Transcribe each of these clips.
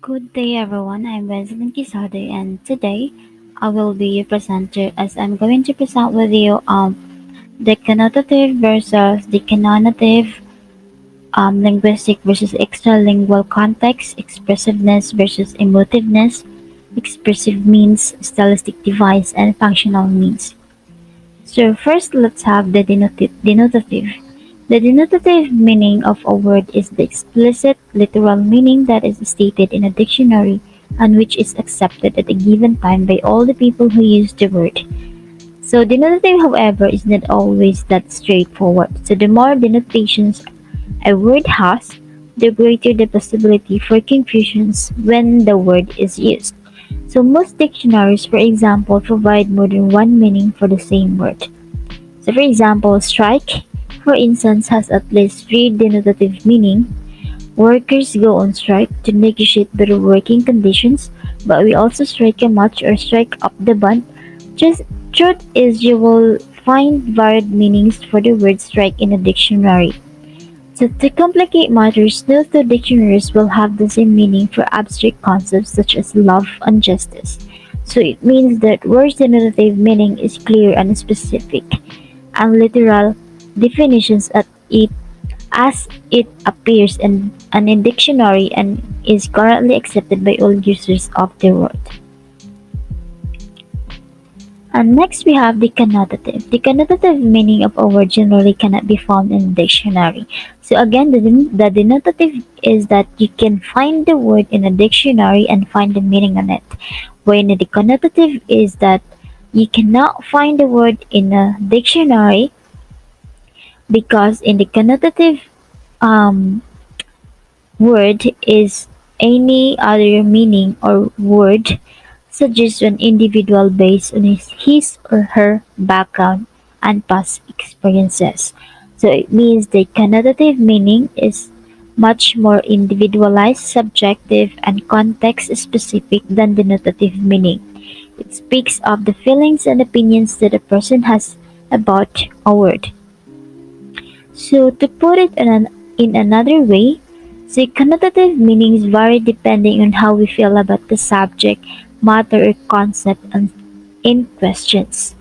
Good day, everyone. I'm Benjamin Quixote, and today I will be your presenter as I'm going to present with you the connotative versus the connotative, linguistic versus extralingual context, expressiveness versus emotiveness, expressive means, stylistic device, and functional means. So first, let's have the denotative. The denotative meaning of a word is the explicit, literal meaning that is stated in a dictionary and which is accepted at a given time by all the people who use the word. So denotative, however, is not always that straightforward. So the more denotations a word has, the greater the possibility for confusions when the word is used. So most dictionaries, for example, provide more than one meaning for the same word. So for example, strike, for instance, has at least three denotative meaning. Workers go on strike to negotiate better working conditions, but we also strike a match or strike up the band. Just truth is you will find varied meanings for the word strike in a dictionary. So to complicate matters, no two dictionaries will have the same meaning for abstract concepts such as love and justice. So it means that words denotative meaning is clear and specific, and literal definitions at it as it appears in an dictionary and is currently accepted by all users of the word. And next we have the connotative. The connotative meaning of a word generally cannot be found in a dictionary. So again, the denotative is that you can find the word in a dictionary and find the meaning on it. Wherein the connotative is that you cannot find the word in a dictionary because in the connotative um, word is any other meaning or word suggests an individual based on his or her background and past experiences. So it means the connotative meaning is much more individualized, subjective, and context specific than the notative meaning. It speaks of the feelings and opinions that a person has about a word. So to put it in another way, the connotative meanings vary depending on how we feel about the subject, matter, or concept in questions.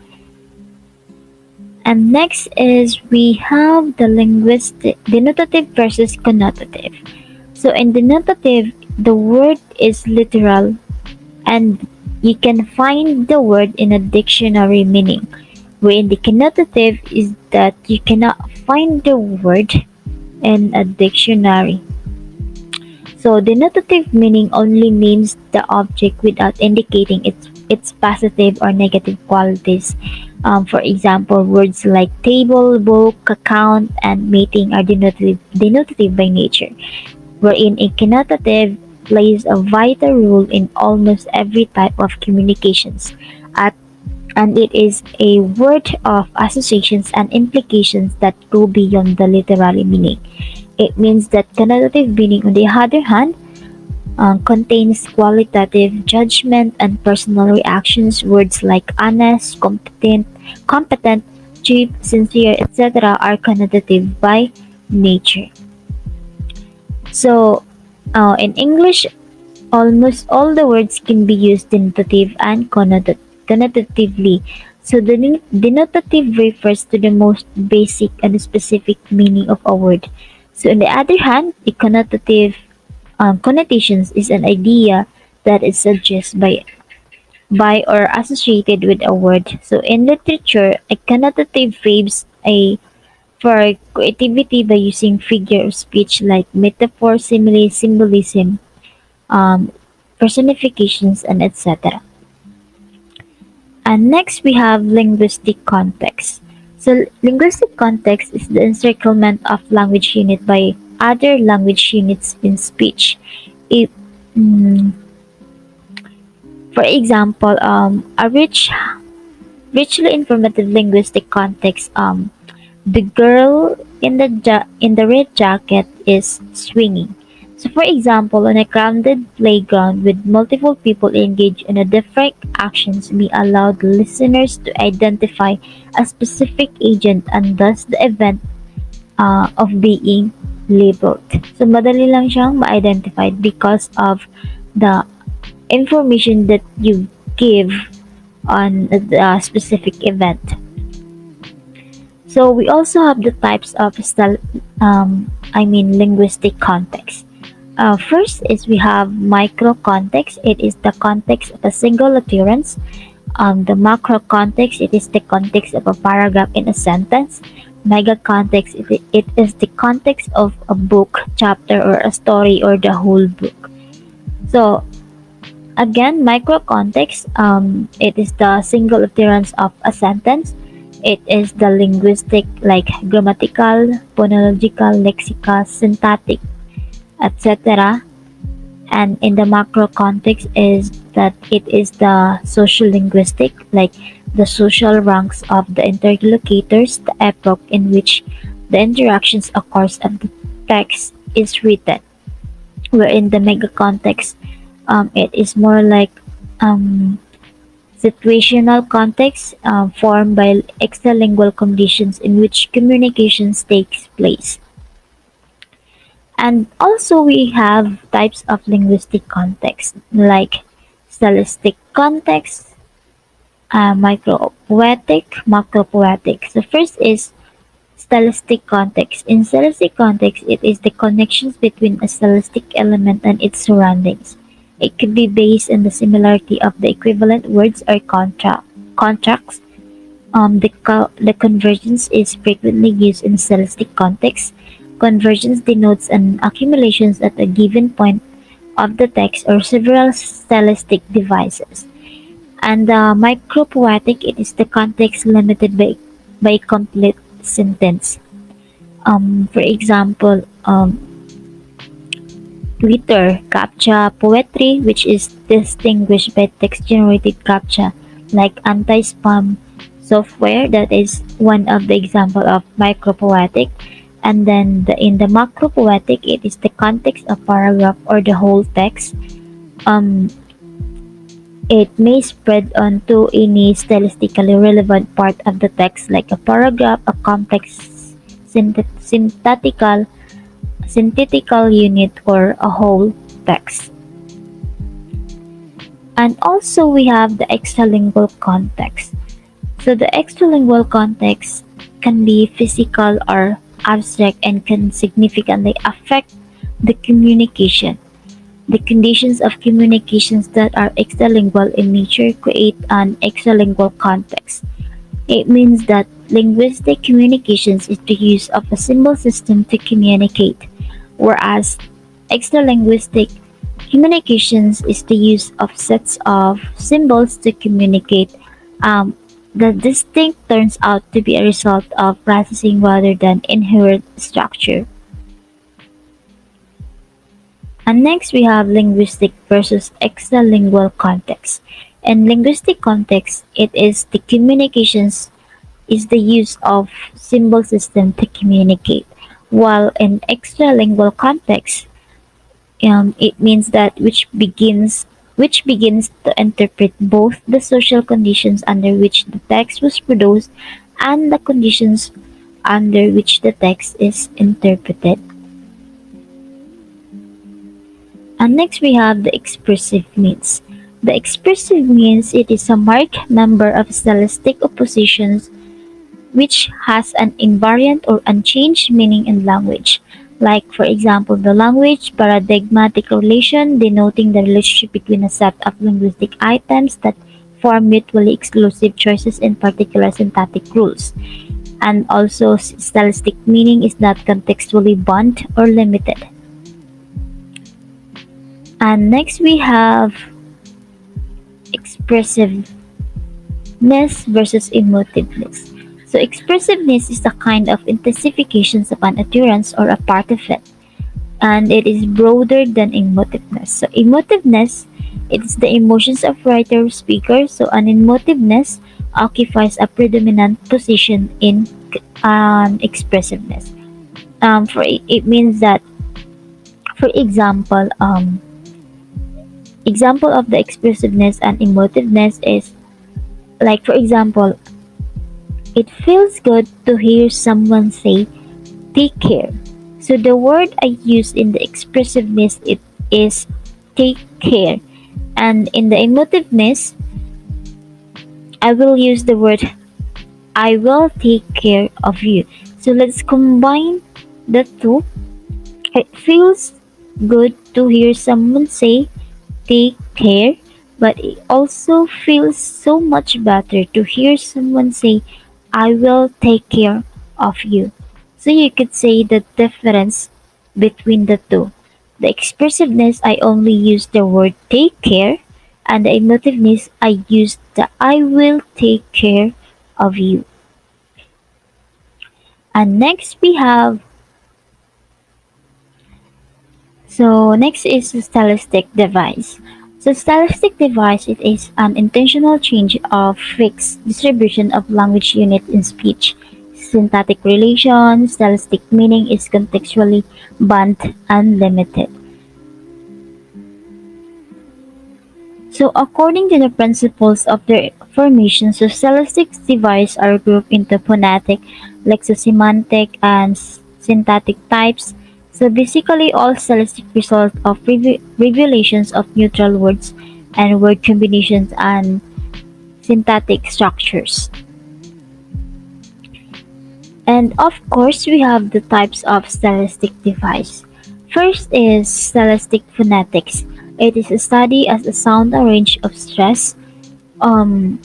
And next is we have the linguistic denotative versus connotative. So in denotative, the word is literal and you can find the word in a dictionary meaning. Wherein the connotative is that you cannot find the word in a dictionary. So denotative meaning only names the object without indicating its positive or negative qualities. For example, words like table, book, account, and meeting are denotative by nature, wherein a connotative plays a vital role in almost every type of communications. At and it is a word of associations and implications that go beyond the literary meaning. It means that connotative meaning, on the other hand, contains qualitative judgment and personal reactions. Words like honest, competent, cheap, sincere, etc. are connotative by nature. So, in English, almost all the words can be used denotative and connotatively. So the denotative refers to the most basic and specific meaning of a word. So on the other hand, the connotative connotations is an idea that is suggested by or associated with a word. So in literature, a connotative frames a for creativity by using figure of speech like metaphor, simile, symbolism, um, personifications, and etc. And next we have linguistic context. So linguistic context is the encirclement of language unit by other language units in speech. It, mm, for example, a richly informative linguistic context. The girl in the red jacket is swinging. So for example, on a crowded playground with multiple people engaged in a different actions may allow the listeners to identify a specific agent and thus the event of being labeled. So madali lang siyang ma-identified because of the information that you give on the specific event. So we also have the types of linguistic context. First is we have micro context. It is the context of a single utterance. The macro context, it is the context of a paragraph in a sentence. Mega context, it is the context of a book, chapter, or a story, or the whole book. So again, micro context, it is the single utterance of a sentence. It is the linguistic, like grammatical, phonological, lexical, syntactic, etc. And in the macro context is that it is the social linguistic, like the social ranks of the interlocutors, the epoch in which the interactions occurs and the text is written. Wherein the mega context, it is more like um, situational context formed by extralingual conditions in which communications takes place. And also we have types of linguistic context like stylistic context, micropoetic, macropoetic. So first is stylistic context. In stylistic context, it is the connections between a stylistic element and its surroundings. It could be based on the similarity of the equivalent words or contracts. The convergence is frequently used in stylistic context. Convergence denotes an accumulation at a given point of the text or several stylistic devices. And the micropoetic, it is the context limited by complete sentence. For example, Twitter CAPTCHA poetry, which is distinguished by text-generated CAPTCHA, like anti-spam software. That is one of the example of micropoetic. And then in the macropoetic, it is the context of paragraph or the whole text. Um, it may spread onto any stylistically relevant part of the text, like a paragraph, a complex syntactical synthetical unit, or a whole text. And also we have the extralingual context. So the extralingual context can be physical or abstract and can significantly affect the communication. The conditions of communications that are extralingual in nature create an extralingual context. It means that linguistic communications is the use of a symbol system to communicate, whereas extralinguistic communications is the use of sets of symbols to communicate. Um, the distinct turns out to be a result of processing rather than inherent structure. And next we have linguistic versus extralingual context. In linguistic context, it is the communications is the use of symbol system to communicate, while in extralingual context, it means that which begins to interpret both the social conditions under which the text was produced and the conditions under which the text is interpreted. And next we have the expressive means. The expressive means, it is a marked number of stylistic oppositions which has an invariant or unchanged meaning in language. Like, for example, the language paradigmatic relation, denoting the relationship between a set of linguistic items that form mutually exclusive choices in particular syntactic rules. And also, stylistic meaning is not contextually bound or limited. And next we have expressiveness versus emotiveness. So expressiveness is the kind of intensifications of an utterance or a part of it, and it is broader than emotiveness. So emotiveness, it is the emotions of writer or speaker. So an emotiveness occupies a predominant position in expressiveness. It means that, for example of the expressiveness and emotiveness is, like, for example, it feels good to hear someone say, take care. So the word I use in the expressiveness, it is take care. And in the emotiveness, I will use the word I will take care of you. So let's combine the two. It feels good to hear someone say take care, but it also feels so much better to hear someone say I will take care of you. So you could say the difference between the two. The expressiveness, I only use the word take care, and the emotiveness, I use the I will take care of you. And next we have next is the stylistic device. So stylistic device it is an intentional change of fixed distribution of language unit in speech. Syntactic relation, stylistic meaning is contextually bound and limited. So according to the principles of their formation, so stylistic devices are grouped into phonetic, lexosemantic, and syntactic types. So basically, all stylistic result of revelations of neutral words and word combinations and syntactic structures. And of course, we have the types of stylistic device. First is stylistic phonetics. It is a study as a sound arrange of stress, um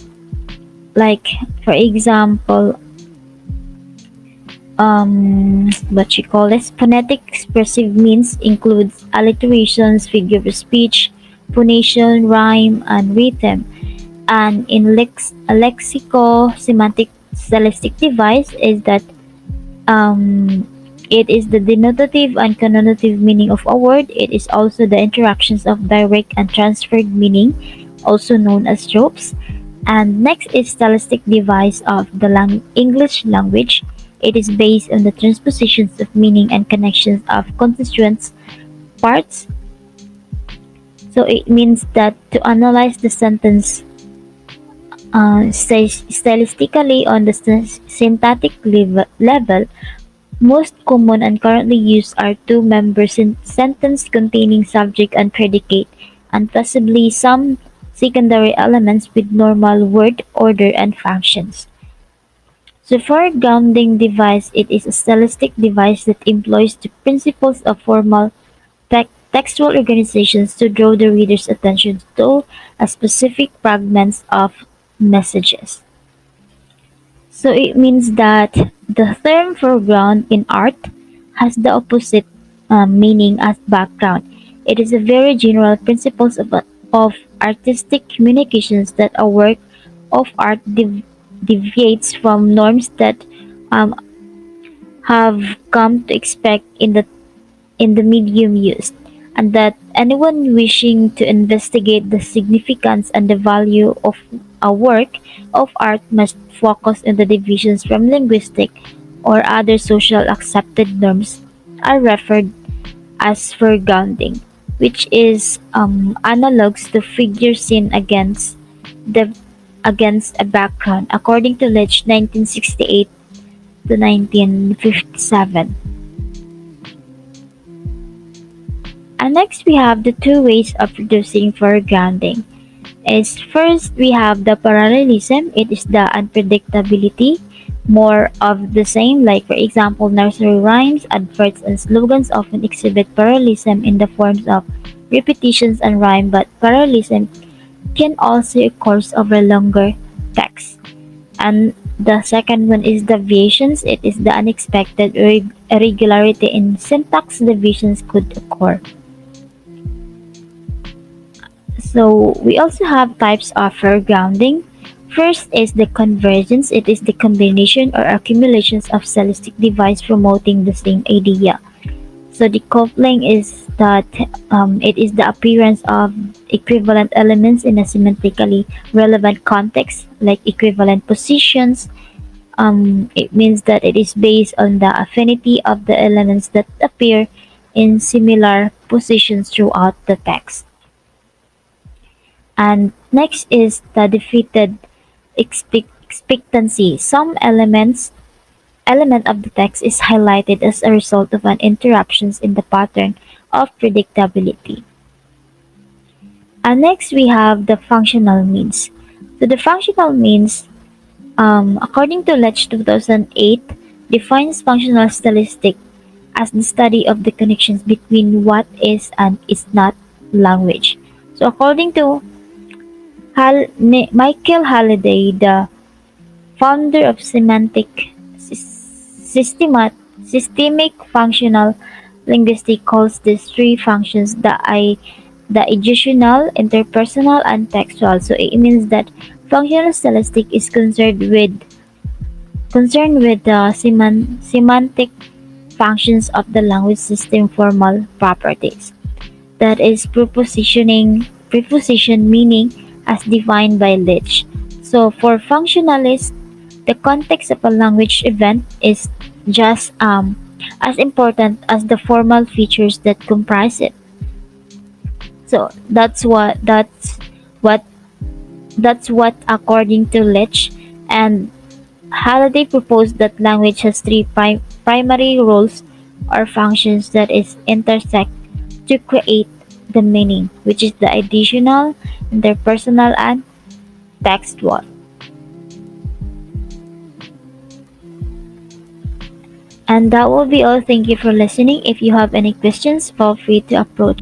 like for example, what you call this phonetic expressive means includes alliterations, figure of speech, phonation, rhyme, and rhythm. And in a lexico semantic stylistic device is that it is the denotative and connotative meaning of a word. It is also the interactions of direct and transferred meaning, also known as tropes. And next is stylistic device of the English language. It is based on the transpositions of meaning and connections of constituent parts. So it means that to analyze the sentence stylistically on the syntactic level, most common and currently used are two-member sentence containing subject and predicate, and possibly some secondary elements with normal word order and functions. So for a grounding device, it is a stylistic device that employs the principles of formal textual organizations to draw the reader's attention to a specific fragments of messages. So it means that the term foreground in art has the opposite meaning as background. It is a very general principles of artistic communications that a work of art deviates from norms that um, have come to expect in the medium used, and that anyone wishing to investigate the significance and the value of a work of art must focus on the divisions from linguistic or other social accepted norms are referred as foregrounding, which is analogs to figure seen the against a background, according to Lich 1968 to 1957. And next we have the two ways of producing foregrounding. Is first we have the parallelism. It is the unpredictability, more of the same. Like for example, nursery rhymes, adverts, and slogans often exhibit parallelism in the forms of repetitions and rhyme, but parallelism can also occur over longer text. And the second one is deviations. It is the unexpected irregularity in syntax deviations could occur. So we also have types of foregrounding. First is the convergence. It is the combination or accumulations of stylistic device promoting the same idea. So the coupling is that it is the appearance of equivalent elements in a semantically relevant context, like equivalent positions. It means that it is based on the affinity of the elements that appear in similar positions throughout the text. And next is the defeated expectancy. Some element of the text is highlighted as a result of an interruptions in the pattern of predictability. Next, we have the functional means. So the functional means, according to Lech 2008, defines functional stylistic as the study of the connections between what is and is not language. So according to Michael Halliday, the founder of systemic functional linguistics, calls these three functions the educational, interpersonal, and textual. So it means that functional stylistic is concerned with the semantic functions of the language system formal properties. That is preposition meaning as defined by Leach. So for functionalists, the context of a language event is just as important as the formal features that comprise it. So what that's what according to Leach, and Halliday proposed that language has three primary roles or functions that is intersect to create the meaning, which is the additional, interpersonal, and textual. And that will be all. Thank you for listening. If you have any questions, feel free to approach.